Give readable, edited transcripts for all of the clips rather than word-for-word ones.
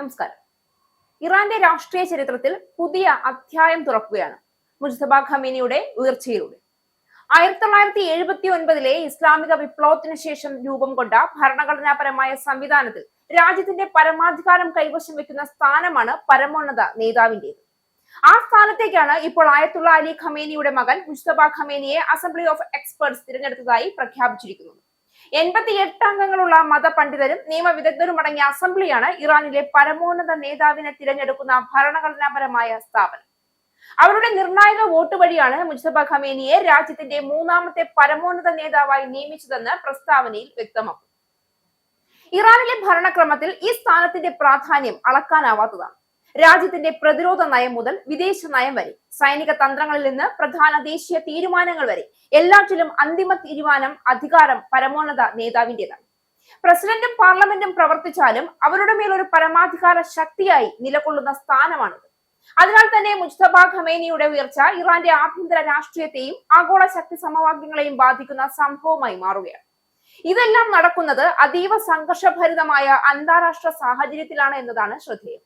നമസ്കാരം. ഇറാന്റെ രാഷ്ട്രീയ ചരിത്രത്തിൽ പുതിയ അധ്യായം തുറക്കുകയാണ് മുജ്തബ ഖമേനിയുടെ ഉയർച്ചയിലൂടെ. 1979 ഇസ്ലാമിക വിപ്ലവത്തിന് ശേഷം രൂപം കൊണ്ട ഭരണഘടനാപരമായ സംവിധാനത്തിൽ രാജ്യത്തിന്റെ പരമാധികാരം കൈവശം വെക്കുന്ന സ്ഥാനമാണ് പരമോന്നത നേതാവിന്റേത്. ആ സ്ഥാനത്തേക്കാണ് ഇപ്പോൾ ആയത്തുള്ള അലി ഖമേനിയുടെ മകൻ മുജ്തബ ഖമേനിയെ അസംബ്ലി ഓഫ് എക്സ്പേർട്സ് തിരഞ്ഞെടുത്തതായി പ്രഖ്യാപിച്ചിരിക്കുന്നത്. 88 അംഗങ്ങളുള്ള മതപണ്ഡിതരും നിയമവിദഗ്ധരും അടങ്ങിയ അസംബ്ലിയാണ് ഇറാനിലെ പരമോന്നത നേതാവിനെ തിരഞ്ഞെടുക്കുന്ന ഭരണഘടനാപരമായ സ്ഥാപനം. അവരുടെ നിർണായക വോട്ട് വഴിയാണ് മുജ്തബ ഖമേനിയെ രാജ്യത്തിന്റെ 3ാമത്തെ പരമോന്നത നേതാവായി നിയമിച്ചതെന്ന് പ്രസ്താവനയിൽ വ്യക്തമാക്കും. ഇറാനിലെ ഭരണക്രമത്തിൽ ഈ സ്ഥാനത്തിന്റെ പ്രാധാന്യം അളക്കാനാവാത്തതാണ്. രാജ്യത്തിന്റെ പ്രതിരോധ നയം മുതൽ വിദേശ നയം വരെ, സൈനിക തന്ത്രങ്ങളിൽ നിന്ന് പ്രധാന ദേശീയ തീരുമാനങ്ങൾ വരെ എല്ലാറ്റിലും അന്തിമ തീരുമാനം, അധികാരം പരമോന്നത നേതാവിന്റേതാണ്. പ്രസിഡന്റും പാർലമെന്റും പ്രവർത്തിച്ചാലും അവരുടെ മേൽ ഒരു പരമാധികാര ശക്തിയായി നിലകൊള്ളുന്ന സ്ഥാനമാണിത്. അതിനാൽ തന്നെ മുജ്തബ ഖമേനിയുടെ ഉയർച്ച ഇറാന്റെ ആഭ്യന്തര രാഷ്ട്രീയത്തെയും ആഗോള ശക്തി സമവാക്യങ്ങളെയും ബാധിക്കുന്ന സംഭവമായി മാറുകയാണ്. ഇതെല്ലാം നടക്കുന്നത് അതീവ സംഘർഷഭരിതമായ അന്താരാഷ്ട്ര സാഹചര്യത്തിലാണ് എന്നതാണ് ശ്രദ്ധേയം.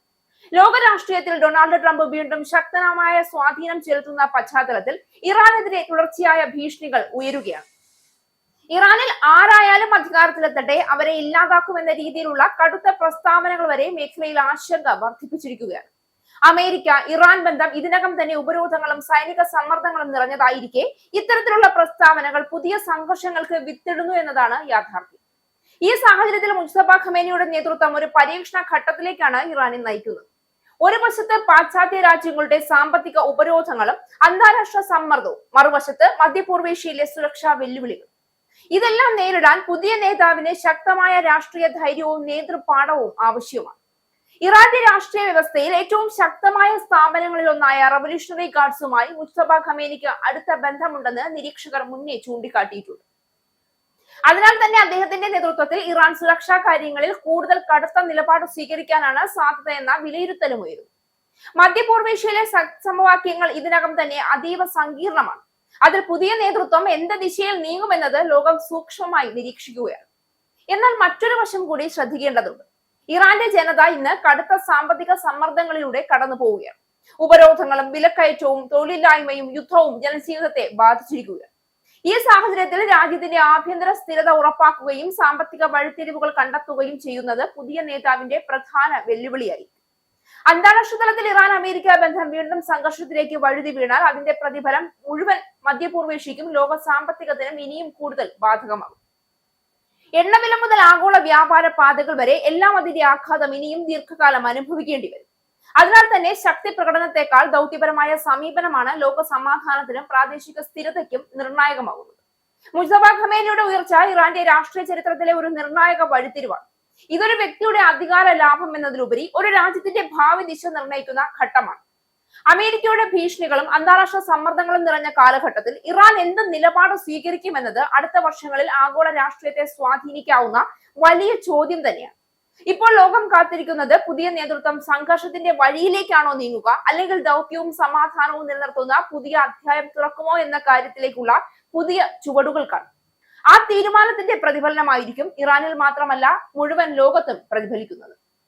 ലോക രാഷ്ട്രീയത്തിൽ ഡൊണാൾഡ് ട്രംപ് വീണ്ടും ശക്തമായ സ്വാധീനം ചെലുത്തുന്ന പശ്ചാത്തലത്തിൽ ഇറാനെതിരെ തുടർച്ചയായ ഭീഷണികൾ ഉയരുകയാണ്. ഇറാനിൽ ആരായാലും അധികാരത്തിലെത്തട്ടെ, അവരെ ഇല്ലാതാക്കുമെന്ന രീതിയിലുള്ള കടുത്ത പ്രസ്താവനകൾ വരെ മേഖലയിൽ ആശങ്ക വർദ്ധിപ്പിച്ചിരിക്കുകയാണ്. അമേരിക്ക ഇറാൻ ബന്ധം ഇതിനകം തന്നെ ഉപരോധങ്ങളും സൈനിക സമ്മർദ്ദങ്ങളും നിറഞ്ഞതായിരിക്കെ ഇത്തരത്തിലുള്ള പ്രസ്താവനകൾ പുതിയ സംഘർഷങ്ങൾക്ക് വിത്തിടുന്നു എന്നതാണ് യാഥാർത്ഥ്യം. ഈ സാഹചര്യത്തിൽ മുജ്തബ ഖമേനിയുടെ നേതൃത്വം ഒരു പരീക്ഷണ ഘട്ടത്തിലേക്കാണ് ഇറാനെ നയിക്കുന്നത്. ഒരു വശത്ത് പാശ്ചാത്യ രാജ്യങ്ങളുടെ സാമ്പത്തിക ഉപരോധങ്ങളും അന്താരാഷ്ട്ര സമ്മർദ്ദവും, മറുവശത്ത് മധ്യപൂർവേഷ്യയിലെ സുരക്ഷാ വെല്ലുവിളികൾ. ഇതെല്ലാം നേരിടാൻ പുതിയ നേതാവിന് ശക്തമായ രാഷ്ട്രീയ ധൈര്യവും നേതൃപാഠവും ആവശ്യമാണ്. ഇറാന്റെ രാഷ്ട്രീയ വ്യവസ്ഥയിൽ ഏറ്റവും ശക്തമായ സ്ഥാപനങ്ങളിലൊന്നായ റവല്യൂഷണറി ഗാർഡ്സുമായി മുജ്തബ ഖമേനിക്ക് അടുത്ത ബന്ധമുണ്ടെന്ന് നിരീക്ഷകർ മുന്നേ ചൂണ്ടിക്കാട്ടിയിട്ടുണ്ട്. അതിനാൽ തന്നെ അദ്ദേഹത്തിന്റെ നേതൃത്വത്തിൽ ഇറാൻ സുരക്ഷാ കാര്യങ്ങളിൽ കൂടുതൽ കടുത്ത നിലപാട് സ്വീകരിക്കാനാണ് സാധ്യത എന്ന വിലയിരുത്തലും ഉയരുന്നു. മധ്യപൂർവേഷ്യയിലെ സമവാക്യങ്ങൾ ഇതിനകം തന്നെ അതീവ സങ്കീർണമാണ്. അതിൽ പുതിയ നേതൃത്വം എന്ത് ദിശയിൽ നീങ്ങുമെന്നത് ലോകം സൂക്ഷ്മമായി നിരീക്ഷിക്കുകയാണ്. എന്നാൽ മറ്റൊരു വശം കൂടി ശ്രദ്ധിക്കേണ്ടതുണ്ട്. ഇറാന്റെ ജനത ഇന്ന് കടുത്ത സാമ്പത്തിക സമ്മർദ്ദങ്ങളിലൂടെ കടന്നു പോവുകയാണ്. ഉപരോധങ്ങളും വിലക്കയറ്റവും തൊഴിലില്ലായ്മയും യുദ്ധവും ജനജീവിതത്തെ ബാധിച്ചിരിക്കുകയാണ്. ഈ സാഹചര്യത്തിൽ രാജ്യത്തിന്റെ ആഭ്യന്തര സ്ഥിരത ഉറപ്പാക്കുകയും സാമ്പത്തിക വഴിത്തിരിവുകൾ കണ്ടെത്തുകയും ചെയ്യുന്നത് പുതിയ നേതാവിന്റെ പ്രധാന വെല്ലുവിളിയായി. അന്താരാഷ്ട്ര തലത്തിൽ ഇറാൻ അമേരിക്ക ബന്ധം വീണ്ടും സംഘർഷത്തിലേക്ക് വഴുതി വീണാൽ അതിന്റെ പ്രതിഫലം മുഴുവൻ മധ്യപൂർവേഷ്യയ്ക്കും ലോക സാമ്പത്തികത്തിനും ഇനിയും കൂടുതൽ ബാധകമാകും. എണ്ണവില മുതൽ ആഗോള വ്യാപാര പാതകൾ വരെ എല്ലാം അതിന്റെ ആഘാതം ഇനിയും ദീർഘകാലം അനുഭവിക്കേണ്ടി വരും. അതിനാൽ തന്നെ ശക്തി പ്രകടനത്തെക്കാൾ ദൗത്യപരമായ സമീപനമാണ് ലോക സമാധാനത്തിനും പ്രാദേശിക സ്ഥിരതയ്ക്കും നിർണായകമാകുന്നത്. മുജ്തബ ഖമേനിയുടെ ഉയർച്ച ഇറാന്റെ രാഷ്ട്രീയ ചരിത്രത്തിലെ ഒരു നിർണായക വഴിത്തിരിവാണ്. ഇതൊരു വ്യക്തിയുടെ അധികാര ലാഭം എന്നതിലുപരി ഒരു രാജ്യത്തിന്റെ ഭാവി ദിശ നിർണ്ണയിക്കുന്ന ഘട്ടമാണ്. അമേരിക്കയുടെ ഭീഷണികളും അന്താരാഷ്ട്ര സമ്മർദ്ദങ്ങളും നിറഞ്ഞ കാലഘട്ടത്തിൽ ഇറാൻ എന്ത് നിലപാട് സ്വീകരിക്കുമെന്നത് അടുത്ത വർഷങ്ങളിൽ ആഗോള രാഷ്ട്രീയത്തെ സ്വാധീനിക്കാവുന്ന വലിയ ചോദ്യം തന്നെയാണ്. ഇപ്പോൾ ലോകം കാത്തിരിക്കുന്നത് പുതിയ നേതൃത്വം സംഘർഷത്തിന്റെ വഴിയിലേക്കാണോ നീങ്ങുക, അല്ലെങ്കിൽ ദൗത്യവും സമാധാനവും നിലനിർത്തുന്ന പുതിയ അധ്യായം തുറക്കുമോ എന്ന കാര്യത്തിലേക്കുള്ള പുതിയ ചുവടുകൾക്കാണ്. ആ തീരുമാനത്തിന്റെ പ്രതിഫലനമായിരിക്കും ഇറാനിൽ മാത്രമല്ല മുഴുവൻ ലോകത്തും പ്രതിഫലിക്കുന്നത്.